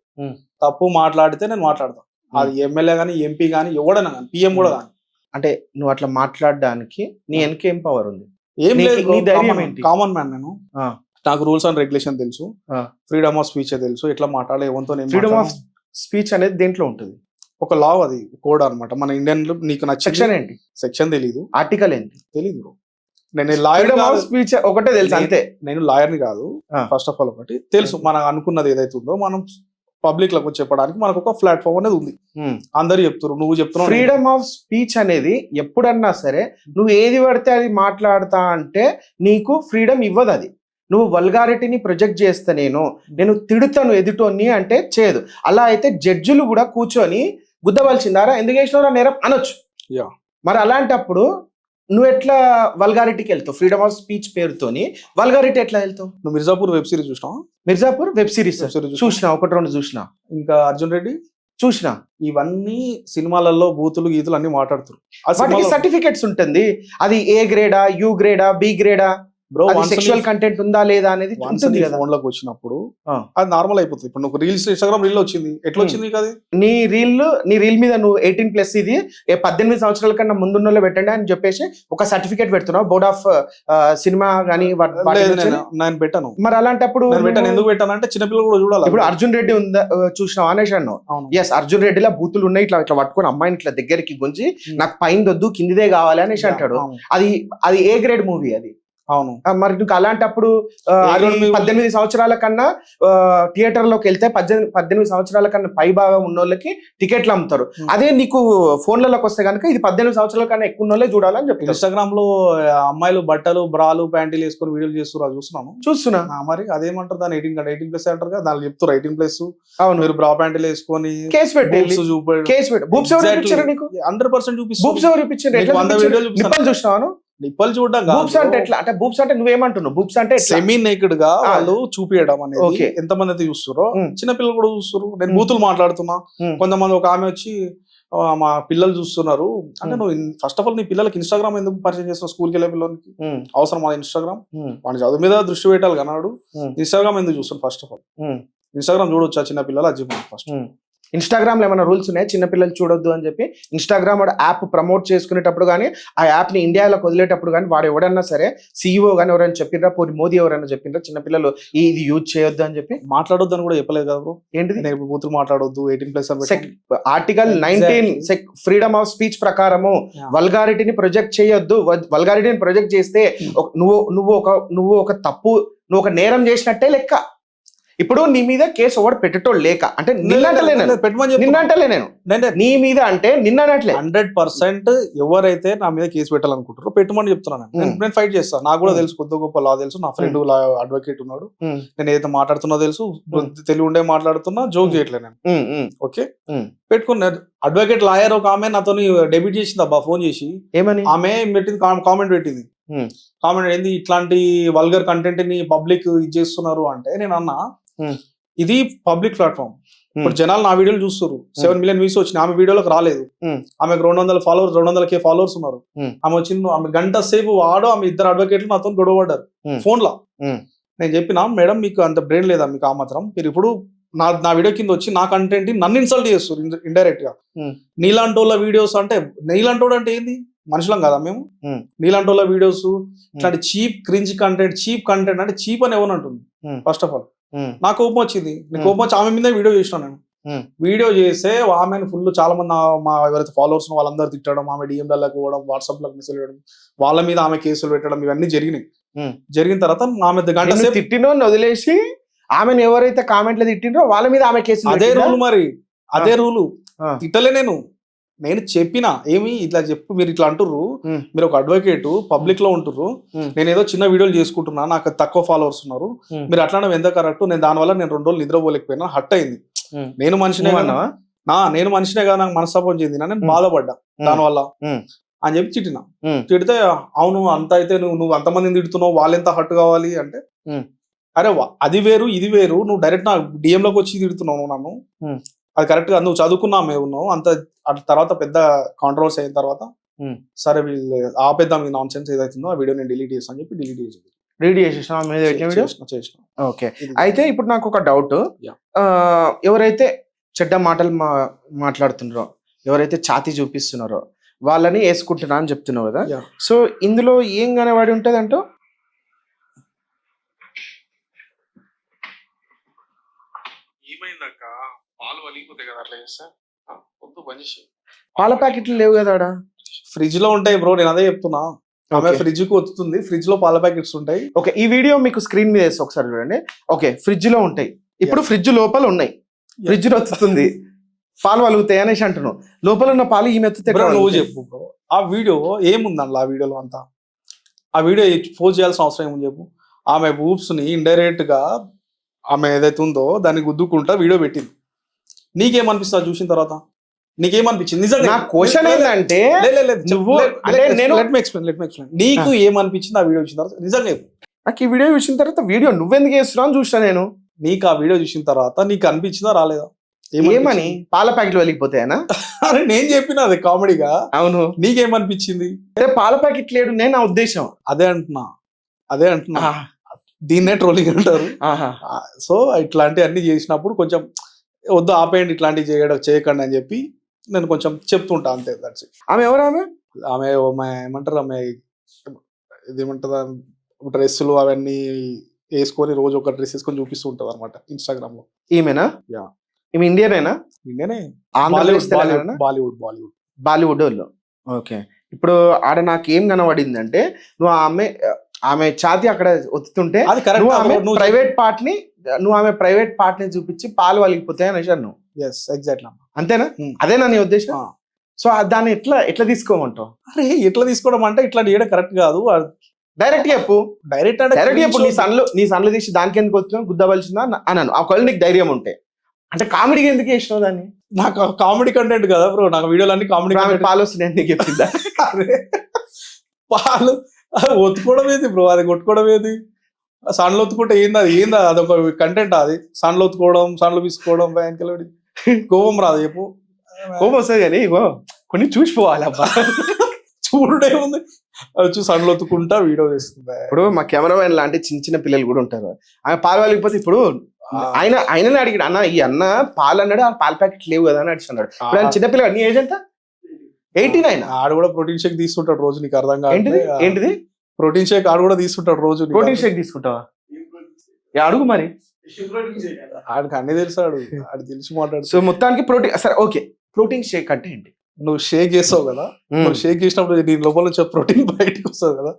S2: తప్పు మాట్లాడితే నేను మాట్లాడతాను. అది ఎమ్మెల్యే గానీ ఎంపీ గానీ ఎవడైనా కానీ పిఎం కూడా కానీ.
S1: అంటే నువ్వు అట్లా మాట్లాడడానికి నీ వెనక ఏం పవర్ ఉంది?
S2: ఏం లేదు, కామన్ మ్యాన్ నేను. నాకు రూల్స్ అండ్ రెగ్యులేషన్ తెలుసు, ఫ్రీడమ్ ఆఫ్ స్పీచ్ తెలుసు, ఎట్లా మాట్లాడాలి ఎవరితో.
S1: ఫ్రీడమ్ ఆఫ్ స్పీచ్ అనేది దేంట్లో ఉంటుంది?
S2: ఒక లా, అది కోడ్ అనమాట మన ఇండియన్ లో. నీకు నచ్చిన
S1: సెక్షన్ ఏంటి?
S2: సెక్షన్ తెలీదు,
S1: ఆర్టికల్ ఏంటి
S2: తెలీదు. నేను లాయర్
S1: స్పీచ్ ఒకటే తెలుసు అంతే.
S2: నేను లాయర్ని కాదు. ఫస్ట్ ఆఫ్ ఆల్ ఒకటి తెలుసు, మనం అనుకున్నది ఏదైతే ఉందో మనం పబ్లిక్ లకు చెప్పడానికి మనకు ఒక ప్లాట్ఫామ్ అనేది ఉంది. అందరు చెప్తారు, నువ్వు చెప్తున్నావు.
S1: ఫ్రీడమ్ ఆఫ్ స్పీచ్ అనేది ఎప్పుడన్నా సరే నువ్వు ఏది పడితే అది మాట్లాడతా అంటే నీకు ఫ్రీడమ్ ఇవ్వదు. అది నువ్వు వల్గారిటీని ప్రొజెక్ట్ చేస్తా, నేను తిడుతాను ఎదుటోని అంటే చేయదు. అలా అయితే జడ్జిలు కూడా కూర్చొని గుద్దవలసిందారా ఎందుకు వేసినారా నేరం అనొచ్చు. మరి అలాంటప్పుడు నువ్వు ఎట్లా వల్గారిటీకి వెళ్తావు? ఫ్రీడమ్ ఆఫ్ స్పీచ్ పేరుతోని వల్గారిటీ ఎట్లా వెళ్తావు?
S2: నువ్వు మిర్జాపూర్ వెబ్ సిరీస్ చూసినావా?
S1: మిర్జాపూర్ వెబ్ సిరీస్ చూసినా, 1-2 చూసినా.
S2: ఇంకా అర్జున్ రెడ్డి
S1: చూసినా.
S2: ఇవన్నీ సినిమాలలో బూతులు గీతులు అన్ని మాట్లాడుతారు.
S1: సర్టిఫికెట్స్ ఉంటుంది. అది ఏ గ్రేడా, యూ గ్రేడా, బి గ్రేడా, బ్రో సెక్షువల్ కంటెంట్ ఉందా లేదా అనేది
S2: ఫోన్ లోకి వచ్చినప్పుడు అది నార్మల్ అయిపోతుంది. ఇప్పుడు నువ్వు రీల్స్ ఇన్స్టాగ్రామ్ రీల్ వచ్చింది, ఎట్లా వచ్చింది కదా
S1: నీ రీల్ మీద నువ్వు 18+ ఇది 18 సంవత్సరాల కన్నా ముందున్న పెట్టండి అని చెప్పేసి ఒక సర్టిఫికేట్ పెడుతున్నావు బోర్డ్ ఆఫ్ సినిమా గానీ.
S2: నేను పెట్టాను.
S1: మరి అలాంటప్పుడు
S2: ఎందుకు పెట్టాను అంటే చిన్నపిల్లలు కూడా చూడాలి.
S1: ఇప్పుడు అర్జున్ రెడ్డి ఉందా చూసినావు అనేసి అన్నావు. ఎస్, అర్జున్ రెడ్డిలో బూతులు ఉన్నాయి, ఇట్లా పట్టుకొని అమ్మాయిని ఇట్లా దగ్గరికి గుంజి నాకు పైన దొద్దు కిందిదే కావాలి అనేసి అంటాడు. అది ఏ గ్రేడ్ మూవీ? అది
S2: అవును.
S1: మరి నీకు అలాంటప్పుడు అది 18 సంవత్సరాల కన్నా థియేటర్ లోకి వెళ్తే 18 సంవత్సరాల కన్నా పై భాగం ఉన్న వాళ్ళకి టికెట్లు అమ్ముతారు. అదే నీకు ఫోన్లలోకి వస్తే కనుక ఇది 18 సంవత్సరాల కన్నా ఎక్కువ ఉన్న వాళ్ళే చూడాలని చెప్తారు.
S2: ఇన్స్టాగ్రామ్ లో అమ్మాయిలు బట్టలు బ్రాలు ప్యాంటీలు వేసుకొని వీడియోలు చేస్తున్నారు, చూస్తున్నా. మరి అదేమంటారు దాన్ని 18+ అంటారు కదా, దాన్ని చెప్తారు 18+. అవును, మీరు బ్రా ప్యాంటీలు వేసుకొని
S1: కేసు పెట్టి బూబ్స్ ఎవరు చూపించారు నీకు?
S2: 100% చూపిస్తారు.
S1: బూబ్స్ ఎవరు చూపించారు?
S2: 100 వీడియోలు
S1: చూసినాను.
S2: నిప్పలు చూడడం
S1: బూబ్స్ అంటే ఎట్లా? అంటే బూబ్స్ అంటే నువ్వేమంటున్నావు? బూబ్స్ అంటే
S2: సెమీ నేకెడ్ గా వాళ్ళు చూపియడం అనేది ఎంతమంది అయితే చూస్తారో చిన్నపిల్లలు కూడా చూస్తారు. నేను బూతులు మాట్లాడుతున్నా, కొంతమంది ఒక ఆమె వచ్చి మా పిల్లలు చూస్తున్నారు అంటే, నువ్వు ఫస్ట్ ఆఫ్ ఆల్ నీ పిల్లలకి ఇన్స్టాగ్రామ్ ఎందుకు పరిచయం చేస్తున్నావు? స్కూల్కి వెళ్ళే పిల్లలకి అవసరం అది ఇన్స్టాగ్రామ్? వాడి చదువు మీద దృష్టి పెట్టాలి కన్నాడు. ఇన్స్టాగ్రామ్ ఎందుకు చూస్తాను? ఫస్ట్ ఆఫ్ ఆల్ ఇన్స్టాగ్రామ్ చూడొచ్చా చిన్న పిల్లలు? అది ఫస్ట్
S1: ఇన్స్టాగ్రామ్ లో ఏమైనా రూల్స్ ఉన్నాయి చిన్నపిల్లలు చూడొద్దు అని చెప్పి? ఇన్స్టాగ్రామ్ వాడు యాప్ ప్రమోట్ చేసుకునేటప్పుడు కానీ ఆ యాప్ ని ఇండియాలోకి వదిలేటప్పుడు కానీ వాడు ఎవడన్నా సరే CEO కానీ ఎవరైనా చెప్పిండ్రా, పోయి మోదీ ఎవరైనా చెప్పిండ్రా చిన్నపిల్లలు ఇది యూజ్ చేయొద్దు అని చెప్పి?
S2: మాట్లాడొద్దు అని కూడా చెప్పలేదు కదా బ్రో.
S1: ఏంటిది?
S2: నేను బూతులు మాట్లాడొద్దు 18+.
S1: ఆర్టికల్ 19 ఫ్రీడమ్ ఆఫ్ స్పీచ్ ప్రకారము వల్గారిటీని ప్రొజెక్ట్ చేయొద్దు. వల్గారిటీని ప్రొజెక్ట్ చేస్తే నువ్వు ఒక నేరం చేసినట్టే లెక్క. ఇప్పుడు నీ మీద కేసు ఎవరు పెట్టేటోళ్ళు లేక అంటే నిన్నంటలే నేను నీ మీద అంటే నిన్ననట్లే
S2: 100% ఎవరైతే నా మీద కేసు పెట్టాలనుకుంటారో పెట్టమని చెప్తున్నాను. నేను ఫైట్ చేస్తాను. నాకు కూడా తెలుసు, కొద్ది గొప్ప లా తెలుసు. నా ఫ్రెండ్ అడ్వకేట్ ఉన్నాడు, నేను ఏదైతే మాట్లాడుతున్నా తెలుసు, తెలివి ఉండే మాట్లాడుతున్నా, జోక్ చేయట్లేదు నేను. ఓకే, పెట్టుకున్నా. అడ్వకేట్ లాయర్ ఒక ఆమె నాతో డెబ్యూట్ చేసింది అబ్బా ఫోన్ చేసి.
S1: ఏమని?
S2: ఆమె పెట్టింది కామెంట్ పెట్టింది. కామెంట్ ఏంది, ఇట్లాంటి వల్గర్ కంటెంట్ ని పబ్లిక్ ఇది చేస్తున్నారు అంటే, నేను అన్నా ఇది పబ్లిక్ ప్లాట్ఫామ్. ఇప్పుడు జనాలు నా వీడియోలు చూస్తారు, 7 మిలియన్ వ్యూస్ వచ్చినాయి. ఆమె వీడియోలకు రాలేదు. ఆమెకు 200K ఫాలోవర్స్ ఉన్నారు. ఆమె వచ్చింది, ఆమె గంట సేపు ఆమె ఇద్దరు అడ్వకేట్లు నాతో గొడవ పడ్డారు ఫోన్ లా. నేను చెప్పినా, మేడం మీకు అంత బ్రెయిన్ లేదా మీకు? ఆ మాత్రం మీరు ఇప్పుడు నా వీడియో కింద వచ్చి నా కంటెంట్ నన్ను ఇన్సల్ట్ చేస్తారు ఇండైరెక్ట్ గా. నీలాంటోళ్ళ వీడియోస్ అంటే, నీలాంటోడు అంటే ఏంది? మనుషులం కదా మేము? నీలాంటోళ్ళ వీడియోస్ ఇట్లాంటి cheap cringe content, cheap content అంటే చీప్ అని ఎవరు అంటుంది? ఫస్ట్ ఆఫ్ ఆల్ నాకు కోపం వచ్చింది. కోపం వచ్చి ఆమె మీద వీడియో చేసినాను నేను. వీడియో చేస్తే ఆమెను ఫుల్ చాలా మంది మా ఎవరైతే ఫాలోవర్స్ వాళ్ళందరూ తిట్టడం, ఆమె డిఎంలకు పోవడం, వాట్సాప్ లకు మెసేజ్ చేయడం, వాళ్ళ మీద ఆమె కేసులు పెట్టడం, ఇవన్నీ జరిగినాయి. జరిగిన తర్వాత ఆమె గంట సేపు
S1: తిట్టినో వదిలేసి ఆమెను ఎవరైతే కామెంట్లు తిట్టినో వాళ్ళ మీద ఆమె కేసు.
S2: అదే రూల్, మరి అదే రూలు. తిట్టలే నేను చెప్పిన, ఏమి ఇట్లా చెప్పు, మీరు ఇట్లా అంటుర్రు, మీరు ఒక అడ్వకేట్ పబ్లిక్ లో ఉంటుర్రు, నేను ఏదో చిన్న వీడియోలు చేసుకుంటున్నా, నాకు తక్కువ ఫాలోవర్స్ ఉన్నారు, మీరు అట్లా ఎంత కరెక్ట్? నేను దానివల్ల నేను 2 రోజులు నిద్రపోలేకపోయినా, హట్ అయింది. నేను మనిషినే కదా, నాకు మనస్తాపం చెందినా, నేను బాధపడ్డా దానివల్ల అని చెప్పి తిట్టిన. తిడితే, అవును అంత అయితే నువ్వు అంతమందిని తిడుతున్నావు, వాళ్ళెంత హట్ కావాలి అంటే, అరే అది వేరు ఇది వేరు, నువ్వు డైరెక్ట్ నా DM లోకి వచ్చి తిడుతున్నావు నన్ను, అది కరెక్ట్ గా నువ్వు చదువుకున్నా ఉన్నావు అంత. తర్వాత పెద్ద కాంట్రవర్సీ అయిన తర్వాత సరే వీళ్ళు ఆపేద్దాం ఈ నాన్ సెన్స్ ఏదైతుందో, ఆ వీడియో నేను డిలీట్ చేస్తాను అని చెప్పి డిలీట్ చేసిన.
S1: ఓకే, అయితే ఇప్పుడు నాకు ఒక డౌట్. ఎవరైతే చెడ్డ మాటలు మాట్లాడుతున్నారో, ఎవరైతే ఛాతీ చూపిస్తున్నారో వాళ్ళని వేసుకుంటున్నా అని చెప్తున్నావు కదా. సో ఇందులో ఏం కనబడి ఉంటది అంటూ?
S2: ఏమైందక్క, పాలు వలిగిపోతాయి కదా అట్లా చేస్తే.
S1: పాల ప్యాకెట్లు లేవు కదా,
S2: ఫ్రిడ్జ్ లో ఉంటాయి బ్రో, నేను అదే చెప్తున్నా. ఫ్రిడ్జ్ కు వస్తుంది, ఫ్రిడ్జ్ లో పాల ప్యాకెట్స్ ఉంటాయి.
S1: ఓకే, ఈ వీడియో మీకు స్క్రీన్ మీద వేసి ఒకసారి చూడండి. ఓకే, ఫ్రిడ్జ్ లో ఉంటాయి. ఇప్పుడు ఫ్రిడ్జ్ లోపల ఉన్నాయి, ఫ్రిడ్జ్ వస్తుంది, పాలు వలుగుతాయి అనేసి అంటున్నావు. లోపల ఉన్న పాలు ఈ మెత్త
S2: నువ్వు చెప్పు బ్రో. ఆ వీడియో ఏముందండి? ఆ వీడియోలో అంతా ఆ వీడియో పోస్ట్ చేయాల్సిన అవసరం ఏముంది చెప్పు? ఆమె బూబ్స్ ని ఇండైరెక్ట్ గా ఆమె ఏదైతే ఉందో దాన్ని గుద్దుకుంటా వీడియో పెట్టింది. నీకేమనిపిస్తుంది చూసిన తర్వాత? నీకేమనిపించింది నిజంగా?
S1: నా క్వశ్చన్ ఏంటంటే,
S2: నీకు ఏమనిపించింది ఆ వీడియో చూసిన తర్వాత? నిజంగా
S1: నాకు ఈ వీడియో చూసిన తర్వాత వీడియో నువ్వెందుకు చేస్తున్నావు అని చూసినా నేను.
S2: నీకు ఆ వీడియో చూసిన తర్వాత నీకు అనిపించిందా రాలేదా?
S1: ఏమని? పాల ప్యాకెట్లు వెళ్ళిపోతాయనా?
S2: అరే నేను చెప్పిన అది కామెడీగా.
S1: అవును,
S2: నీకేమనిపించింది?
S1: పాల ప్యాకెట్ లేడు నేను నా ఉద్దేశం.
S2: అదే అంటున్నా దీన్నే ట్రోలింగ్ అంటారు. సో ఇట్లాంటి అన్ని చేసినప్పుడు కొంచెం వద్దు ఆపేయండి, ఇట్లాంటివి చేయకండి అని చెప్పి నేను కొంచెం చెప్తుంటా అంతే. That's it.
S1: ఆమె ఎవరు?
S2: ఆమె ఏమంటారు, ఆమె ఇదేమంటారు, డ్రెస్సులు అవన్నీ వేసుకొని రోజు ఒక డ్రెస్ వేసుకొని చూపిస్తూ ఉంటది అనమాట ఇన్స్టాగ్రామ్ లో.
S1: ఈమెనా? ఈమె ఇండియనేనా?
S2: ఇండియనే,
S1: బాలీవుడ్ వాళ్ళు. ఓకే, ఇప్పుడు ఆడ నాకు ఏం కనబడింది అంటే, నువ్వు ఆమె ఛాతి అక్కడ ఒత్తుతుంటే
S2: అది కరెక్ట్.
S1: నువ్వు ఆమె ప్రైవేట్ పార్ట్ ని చూపించి పాలు వలిగిపోతాయి అనేసి అన్నావు.
S2: ఎగ్జాక్ట్లీ.
S1: అంతేనా? అదేనా నీ ఉద్దేశం? సో దాన్ని ఎట్లా తీసుకోమంటావు?
S2: అరే ఎట్లా తీసుకోవడం అంటే ఇట్లా చేయడం కరెక్ట్ కాదు.
S1: డైరెక్ట్ చెప్పు.
S2: డైరెక్ట్
S1: చెప్పు. నీ సన్లు తీసి దానికి ఎందుకు వచ్చినావు, గుద్దవలసిందా అన్నాను. ఒకవేళ నీకు ధైర్యం ఉంటే. అంటే కామెడీకి ఎందుకు చేసినావు దాన్ని?
S2: నాకు కామెడీ కంటెంట్ కదా బ్రో, నాకు వీడియోలు అన్ని కామెడీ.
S1: పాలు వస్తున్నాయి నీకు చెప్పిందా?
S2: పాలు ఒత్తుకోవడం ఏది బ్రో, అది కొట్టుకోవడం ఏది? సన్లు ఒత్తుకుంటే ఏందా అదొక కంటెంట్. అది సన్లు ఒత్తుకోవడం, సన్లు తీసుకోవడం, బ్యాంకులో కోపం రాదు చెప్పు.
S1: కోపం వస్తుంది కానీ కొన్ని చూసిపోవాలి అబ్బా.
S2: చూడే ఉంది వచ్చి సన్లు ఒత్తుకుంటా వీడియో చేస్తుంది.
S1: ఇప్పుడు మా కెమెరామెన్ లాంటి చిన్న పిల్లలు కూడా ఉంటారు. ఆమె పాలు వలిగిపోతే ఇప్పుడు ఆయననే అడిగాడు, అన్న ఈ అన్న పాలు అన్నాడు, ఆ పాల ప్యాకెట్ లేవు కదా అని అడిచాడు. ఇప్పుడు ఆయన చిన్నపిల్లడు. నీ ఏజ్ ఎంత? 89.
S2: ఆడు కూడా ప్రోటీన్ షేక్ తీసుకుంటాడు రోజు. నీకు అర్థం కాదు
S1: ఏంటిది
S2: ప్రోటీన్ షేక్? ఆడు కూడా తీసుకుంటాడు రోజు.
S1: ప్రోటీన్ షేక్ తీసుకుంటావా? అడుగు మరి.
S2: ఆడికి అన్ని తెలుసాడు, ఆడు తెలిసి మాట్లాడు.
S1: సో మొత్తానికి ప్రోటీన్. సరే ఓకే, ప్రోటీన్ షేక్ అంటే ఏంటి?
S2: నువ్వు షేక్ చేస్తావు కదా, నువ్వు షేక్ చేసినప్పుడు నీ లోపల నుంచి ప్రోటీన్ బయటకు వస్తుంది కదా,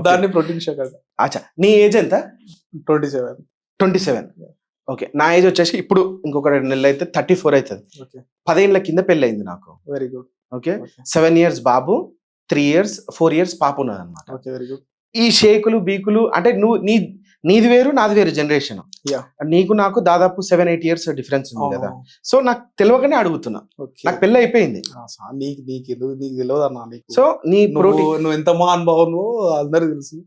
S2: దాన్ని ప్రోటీన్ షేక్ అంట.
S1: అచ్చా, నీ ఏజ్ ఎంత? 27. ఓకే, నా ఏజ్ వచ్చేసి ఇప్పుడు ఇంకొక 2 నెలలు అయితే 34 అవుతుంది. 10 ఏళ్ల కింద పెళ్ళి అయింది నాకు.
S2: Very good.
S1: ఓకే, 7 years బాబు, 3 years 4 years పాప ఉన్నది అనమాట.
S2: Okay, very good.
S1: ఈ షేకులు బీకులు అంటే నీది వేరు నాది వేరు జనరేషన్. నీకు నాకు దాదాపు 7-8 years డిఫరెన్స్ ఉంది కదా. సో నాకు తెలియకనే అడుగుతున్నా. నాకు పెళ్ళి అయిపోయింది.
S2: నీకు తెలియదు అన్న.
S1: సో నీ ప్రోటీన్
S2: నువ్వు ఎంత మా అనుభవం అందరికి తెలుసు.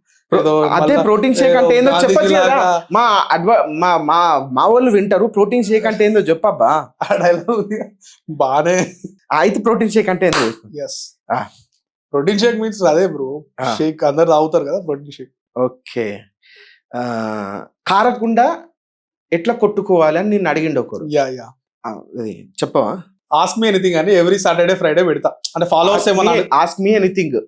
S1: అదే ప్రోటీన్ షేక్ అంటే ఏందో చెప్పచ్చు కదా. మా వాళ్ళు వింటారు. ప్రోటీన్ షేక్ అంటే ఏందో చెప్పబ్బా.
S2: బానే.
S1: అయితే ప్రోటీన్ షేక్ అంటే ఏందో.
S2: ప్రోటీన్ షేక్ మీన్స్ అదే బ్రో, షేక్ అందరు తాగుతారు కదా ప్రోటీన్ షేక్.
S1: ఓకే, కారకుండా ఎట్లా కొట్టుకోవాలి అని నిన్ను అడిగిండు ఒకరు. చెప్పవా?
S2: ఆస్క్ మీ ఎనీథింగ్ అని ఎవ్రీ సాటర్డే ఫ్రైడే పెడతా. అంటే ఫాలోవర్స్ ఏమన్నా
S1: ఆస్క్ మీ ఎనీథింగ్,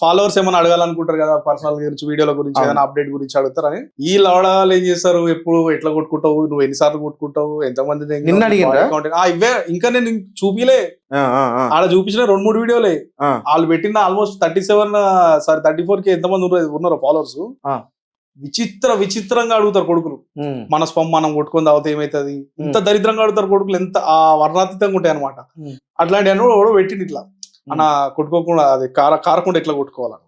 S2: ఫాలోవర్స్ ఏమైనా అడగాలనుకుంటారు కదా, పర్సనల్ గురించి, వీడియోల గురించి, ఏదైనా అప్డేట్ గురించి అడుగుతారని. ఈ లవడాలు ఏం చేస్తారు, ఎప్పుడు ఎట్లా కొట్టుకుంటావు, నువ్వు ఎన్నిసార్లు కొట్టుకుంటావు, ఎంతమంది ఇవే ఇంకా నేను చూపిలే. ఆడ చూపించిన 2-3 వీడియోలే. వాళ్ళు పెట్టిన ఆల్మోస్ట్ 34కి ఎంతమంది ఉన్నారు ఫాలోవర్స్. విచిత్రంగా అడుగుతారు కొడుకులు. మన స్పమ్ మనం కొట్టుకొని తాగితే ఏమైతుంది, ఇంత దరిద్రంగా అడుగుతారు కొడుకులు. ఎంత ఆ వర్ణాతీతంగా ఉంటాయి అనమాట. అట్లాంటి అని పెట్టింది ఇట్లా, అన్న కొట్టుకోకుండా అది కారకుండా ఎట్లా కొట్టుకోవాలని.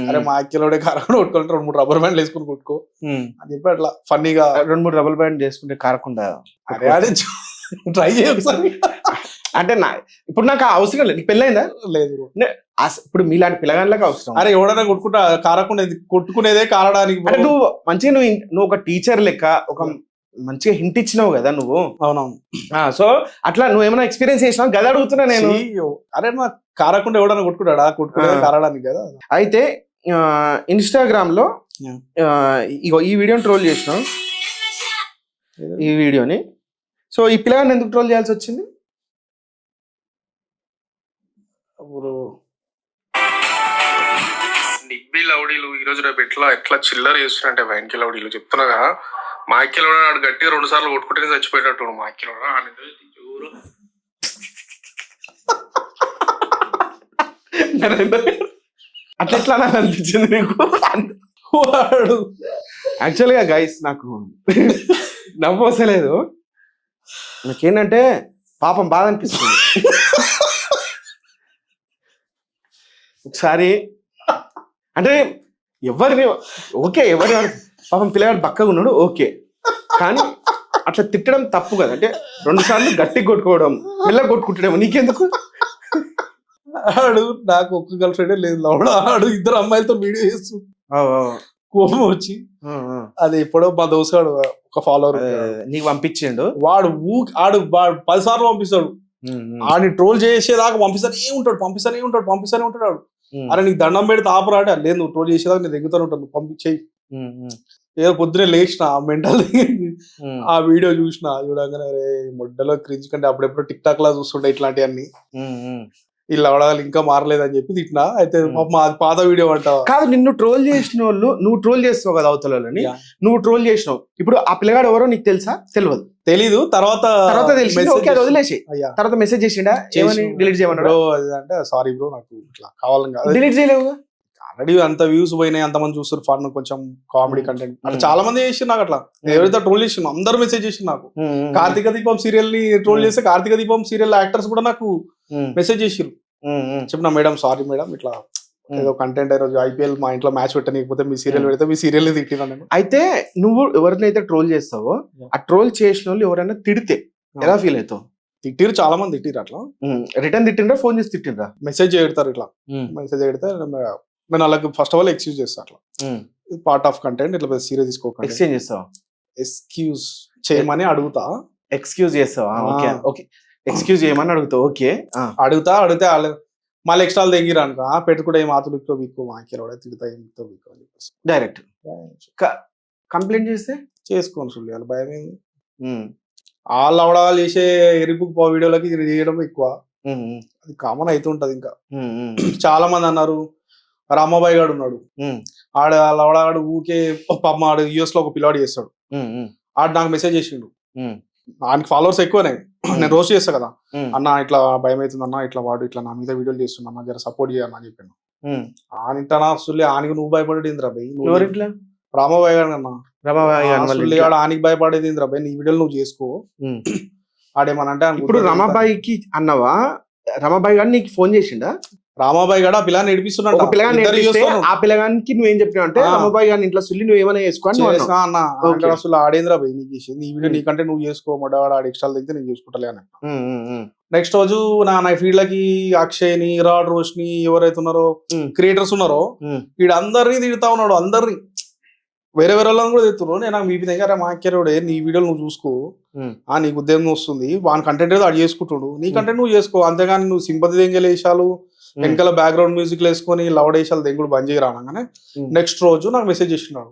S2: అరే మా అక్కలోడే కారకుండా కొట్టుకోవాలంటే 2-3 రబ్బర్ బ్యాండ్లు వేసుకుని కొట్టుకో అని చెప్పి అట్లా ఫన్నీగా
S1: 2-3 రబ్బర్ బ్యాండ్ చేసుకుంటే కారకుండా.
S2: అదే ట్రై చేయొకసారి.
S1: అంటే ఇప్పుడు నాకు అవసరం లేదు. నీకు పెళ్ళైందా?
S2: లేదు.
S1: ఇప్పుడు మీలాంటి పిల్లగాళ్ళకి అవసరం.
S2: అరే ఎవడైనా కొట్టుకుంటా కారకుండా కొట్టుకునేదే కారడానికి.
S1: అంటే నువ్వు మంచిగా నువ్వు ఒక టీచర్ లెక్క ఒక మంచిగా హింట్ ఇచ్చినావు కదా నువ్వు.
S2: అవునవును.
S1: సో అట్లా నువ్వు ఏమైనా ఎక్స్పీరియన్స్ చేసినావు గదా అడుగుతున్నా నేను.
S2: అరే మా కారకుండా ఎవడన్నా కొట్టుకుంటాడా, కొట్టుకునే కారడానికి కదా.
S1: అయితే ఇన్స్టాగ్రామ్ లో ఈ వీడియోని ట్రోల్ చేసినావు, ఈ వీడియోని. సో ఈ పిల్లగాన్ని ఎందుకు ట్రోల్ చేయాల్సి వచ్చింది?
S7: నిబ్బి లౌడీలు ఈ రోజు రేపు ఎట్లా చిల్లర చేస్తున్నారంటే వైన్కి లౌడీలు చెప్తున్నాగా. మా అక్కలో గట్టిగా 2 సార్లు కొట్టుకుంటేనే చచ్చిపోయేటట్టు. మా అక్కలో
S1: అట్లా ఎట్లా అనిపించింది నీకు? వాడు యాక్చువల్గా గైస్ నాకు నవ్వు వస్తలేదు. నాకేంటంటే పాపం బాధ అనిపిస్తుంది. ఒకసారి అంటే ఎవరిని పాపం పిల్లగాడు బక్కగా ఉన్నాడు ఓకే, కానీ అట్లా తిట్టడం తప్పు కదా. అంటే 2 సార్లు గట్టిగా కొట్టుకోవడం, పిల్లగా కొట్టుకుంటాడేమో నీకెందుకు?
S2: ఆడు నాకు ఒక్క గర్ల్ ఫ్రెండే లేదు, ఆడు 2 అమ్మాయిలతో వీడియో చేస్తూ కోపం వచ్చి అది ఎప్పుడో మా దోస్తాడు ఒక ఫాలోవర్
S1: నీకు పంపించిండు.
S2: వాడు 10 సార్లు పంపిస్తాడు. ఆడిని ట్రోల్ చేసేదాకా పంపిస్తానే ఉంటాడు వాడు. అరే నీకు దండం పెడితే ఆపరాడే, లేదు నువ్వు ట్రోల్ చేసేదాకా నేను దిగుతాను ఉంటాను, నువ్వు పంపించేయి. ఏదో పొద్దునే లేచిన మెంటల్ ఆ వీడియో చూడగానే అరే మొడ్డలో క్రింజ్ కంటే అప్పుడెప్పుడు టిక్ టాక్ లా చూస్తుండే ఇట్లాంటివన్నీ. ఇలా అవడాలి ఇంకా మారలేదని చెప్పి తిట్టినా. అయితే పాత వీడియో అంటావా?
S1: కాదు, నిన్ను ట్రోల్ చేసిన వాళ్ళు నువ్వు ట్రోల్ చేస్తావు కదా అవతలని, నువ్వు ట్రోల్ చేసినావు. ఇప్పుడు ఆ పిల్లగాడు ఎవరో నీకు తెలుసా?
S2: తెలీదు. తర్వాత
S1: తెలిసి వదిలేసి తర్వాత మెసేజ్ చేసిండా ఏమని? డిలీట్ చేయమన్నాడు
S2: అంటే సారీ బ్రో నాకు ఇట్లా కావాలని కాదు.
S1: డిలీట్ చేయలేవు.
S2: ఆల్రెడీ అంత వ్యూస్ పోయినాయి, అంతమంది చూస్తారు ఫన్ కొంచెం కామెడీ కంటెంట్ అట్లా చాలా మంది చేసి నాకు అట్లా ఎవరైతే ట్రోల్ చేసి అందరు మెసేజ్ చేసి నాకు కార్తీక దీపం సీరియల్ ని ట్రోల్ చేస్తే కార్తీక దీపం సీరియల్ యాక్టర్స్ కూడా నాకు మెసేజ్ చేసిరు. చెప్పిన మేడం సారీ మేడం ఇట్లా ఏదో కంటెంట్ రోజు ఐపీఎల్ మా ఇంట్లో మ్యాచ్ పెట్టనీకపోతే మీ సీరియల్ పెడితే మీ సీరియల్ తిట్టినా నేను.
S1: అయితే నువ్వు ఎవరినైతే ట్రోల్ చేస్తావో ఆ ట్రోల్ చేసిన వాళ్ళు ఎవరైనా తిడితే ఎలా ఫీల్ అవుతావు?
S2: తిట్టిరు, చాలా మంది తిట్టిరు. అట్లా
S1: రిటర్న్ తిట్టిండ్రా, ఫోన్ చేసి తిట్టిండ్రా?
S2: మెసేజ్ పెడతారు, ఇట్లా మెసేజ్ పెడితే నేను వాళ్ళకి ఫస్ట్ ఆఫ్ ఆల్ ఎక్స్క్యూజ్ చేస్తాను. అట్లా పార్ట్ ఆఫ్ కంటెంట్, ఇట్లా సీరియస్ తీసుకోకండి,
S1: ఎక్స్చేంజ్ చేస్తావా?
S2: ఎక్స్క్యూజ్ చేయమని అడుగుతా.
S1: ఎక్స్క్యూజ్ చేస్తావా? ఓకే ఓకే, ఎక్స్క్యూజ్ చేయమని అడుగుతావు. ఓకే
S2: అడిగితే వాళ్ళు మళ్ళీ ఎక్స్ట్రా తెగిరా అనుకో పెట్టుకుంటే ఏం ఆతులు ఎక్కువ వీక్కు మాకేలో తిడతా ఏం ఎక్కువ వీక్కు అని చెప్పేసి
S1: డైరెక్ట్ కంప్లైంట్ చేస్తే
S2: చేసుకోను చూడాలి, వాళ్ళ భయం ఏంది. వాళ్ళు అవడాలు చేసే ఎరుపుకు వీడియోలకి ఇది చేయడం ఎక్కువ, అది కామన్ అవుతుంటది. ఇంకా చాలా మంది అన్నారు రామాబాయి గాడు ఉన్నాడు, ఆడ ఊకే పాప ఆడు యూఎస్ లో ఒక పిల్లాడు చేస్తాడు, ఆడు నాకు మెసేజ్ చేసిండు. ఆయనకి ఫాలోవర్స్ ఎక్కువనే, నేను రోజు చేస్తా కదా, అన్న ఇట్లా భయం అవుతుంది అన్న, ఇట్లా వాడు ఇట్లా నా మీద వీడియోలు చేస్తున్నా, జర సపోర్ట్ చేయన్నా అని చెప్పాను. ఆనింటనా అసలు ఆనికి నువ్వు భయపడేది ఇంద్రా భయ్, రామాబాయి గారు అన్న, ఆనికి భయపడేది ఇంద్రా భయ్, నీ వీడియోలు నువ్వు చేసుకో ఆడేమనంటే.
S1: ఇప్పుడు రమాబాయికి అన్నవా? రమాబాయి గారు నీకు ఫోన్ చేసిండా?
S2: రామాబాయి గారు ఆ పిల్లని నడిపిస్తున్నాడు,
S1: ఆ పిల్లగానికి నువ్వేం చెప్పినావు అంటే రామాబాయి గారిని ఇంట్లో సుల్లి నువ్వు ఏమైనా చేసుకో
S2: అసలు ఆడేంద్రా భయ్ నీకు చేసింది, ఈ వీడియో నీకంటే నువ్వు చేసుకో, మొడవాడు ఆడ ఎక్స్ట్రా దిగితే నేను చేసుకుంటలే అని. నెక్స్ట్ రోజు నా ఫీల్డ్ లకి అక్షయ్ ని, రాడ్ రోష్ని, ఎవరైతే ఉన్నారో క్రియేటర్స్ ఉన్నారో వీడందరినీ తిడతా ఉన్నాడు, అందరినీ వేరే వాళ్ళని కూడా తిడుతున్నారు. నేను మీ దగ్గర మాకేరోడే నీ వీడియోలు నువ్వు చూసుకో, నీకు ఉద్యోగం వస్తుంది, వాని కంటెంట్ ఏదో అది చేసుకుంటాడు, నీ కంటెంట్ నువ్వు చేసుకో, అంతేగాని నువ్వు సింపతి దెంగలు వేసాలు వెనకాల బ్యాక్గ్రౌండ్ మ్యూజిక్ వేసుకొని లౌడ్ వేసాలు దెంగుడు బంద్ చేయి రానగానే నెక్స్ట్ రోజు నాకు మెసేజ్ చేసినాడు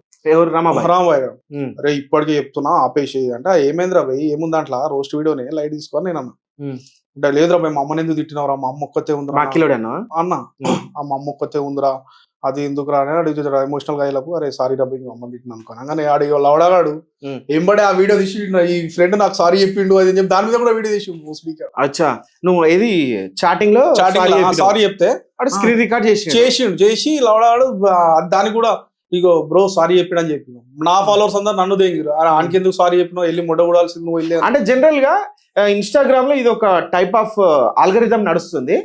S2: రామాబాయి గారు, అరే ఇప్పటికే చెప్తున్నా ఆపేసి అంటే. ఏమైందిరా భయ్ ఏముంది దాంట్లో, రోస్ట్ వీడియోనే లైట్ తీసుకొని నేను అన్నా. అంటే లేదురా భయ్ మా అమ్మని ఎందుకు తిట్టినవరా, మా అమ్మ ఒక్కతే ఉందిరా అన్న, మా అమ్మ ఒక్కతే ఉందిరా అది ఎందుకు రాని అడుగుతాడు ఎమోషనల్ గా అయ్యేపు. అరే సారీ డబ్బు ఇంక అమ్మని తిట్టిన అనుకోని కానీ ఆడు లవడాగాడు ఏంబడే ఆ వీడియో తీసి ఈ ఫ్రెండ్ నాకు సారీ చెప్పిండు అది చెప్పి దాని మీద కూడా వీడియో తీసి మోస్ట్లీ.
S1: అచ్చా నువ్వు ఏది చాటింగ్ లో
S2: సారీ చెప్తే
S1: స్క్రీన్ రికార్డ్
S2: చేసి లవడాడు దానికి కూడా ఇగో బ్రో సారీ చెప్పాడు అని చెప్పిన. నా ఫాలోవర్స్ అందరు నన్ను దేంగిరు, ఆయనకి ఎందుకు సారీ చెప్పినావు, వెళ్ళి మొడ్డ కూడాల్సింది నువ్వు వెళ్ళి.
S1: అంటే జనరల్ గా ఇన్స్టాగ్రామ్ లో ఇది ఒక టైప్ ఆఫ్ ఆల్గరిథం నడుస్తుంది,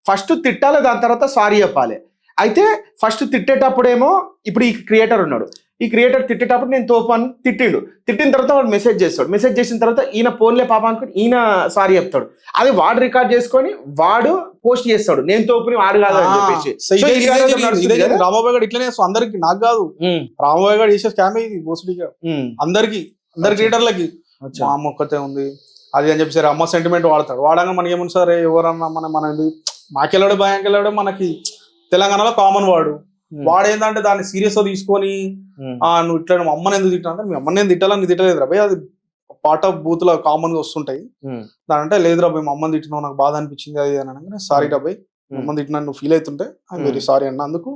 S1: ఫస్ట్ తిట్టాలి దాని తర్వాత సారీ చెప్పాలి. అయితే ఫస్ట్ తిట్టేటప్పుడేమో ఇప్పుడు ఈ క్రియేటర్ ఉన్నాడు, ఈ క్రియేటర్ తిట్టేటప్పుడు నేను తోపు అని తిట్టిన తర్వాత వాడు మెసేజ్ చేస్తాడు, మెసేజ్ చేసిన తర్వాత ఈయన ఫోన్లే పాప అనుకుని ఈయన సారీ చెప్తాడు, అది వాడు రికార్డ్ చేసుకొని వాడు పోస్ట్ చేస్తాడు నేను తోపుని వాడు కాదు అని చెప్పేసి.
S2: రామాబాయి గారు ఇట్లనే అందరికి, నాకు కాదు రామాబాయి గారు చేసే స్కామ్ ఇది మోస్ట్లీగా అందరికి, అందరి క్రియేటర్లకి. మా అమ్మ ఒక్కతే ఉంది అది అని చెప్పి సరే అమ్మ సెంటిమెంట్ వాడతాడు, వాడంగా మనకి ఏమన్నా సరే ఎవరన్నా మనం మాకెళ్ళాడు భయంకెళ్ళాడు మనకి తెలంగాణలో కామన్ వాడేందంటే దాన్ని సీరియస్ గా తీసుకొని నువ్వు ఇట్లా నువ్వు అమ్మని ఎందుకు తిట్టా అంటే మీ అమ్మని నేను తిట్టాలని నీ తిట్టలేదు రాబాయ్, అది పార్ట్ ఆఫ్ బూత్ లో కామన్ గా వస్తుంటాయి. దాని అంటే లేదు రాబాయ్ మా అమ్మని తిట్టినావు నాకు బాధ అనిపించింది అది అని అనగానే సారీ రాబాయ్ మా అమ్మని తిట్టినా నువ్వు ఫీల్ అవుతుంటే ఐ వెరీ సారీ అన్న. అందుకు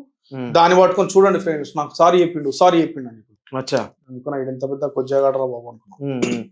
S2: దాన్ని పట్టుకొని చూడండి ఫ్రెండ్స్ నాకు సారీ చెప్పిండు అని చెప్పి అనుకున్నా, ఇది ఎంత పెద్ద కొజ్జాగాడరా బాబు అనుకున్నాను.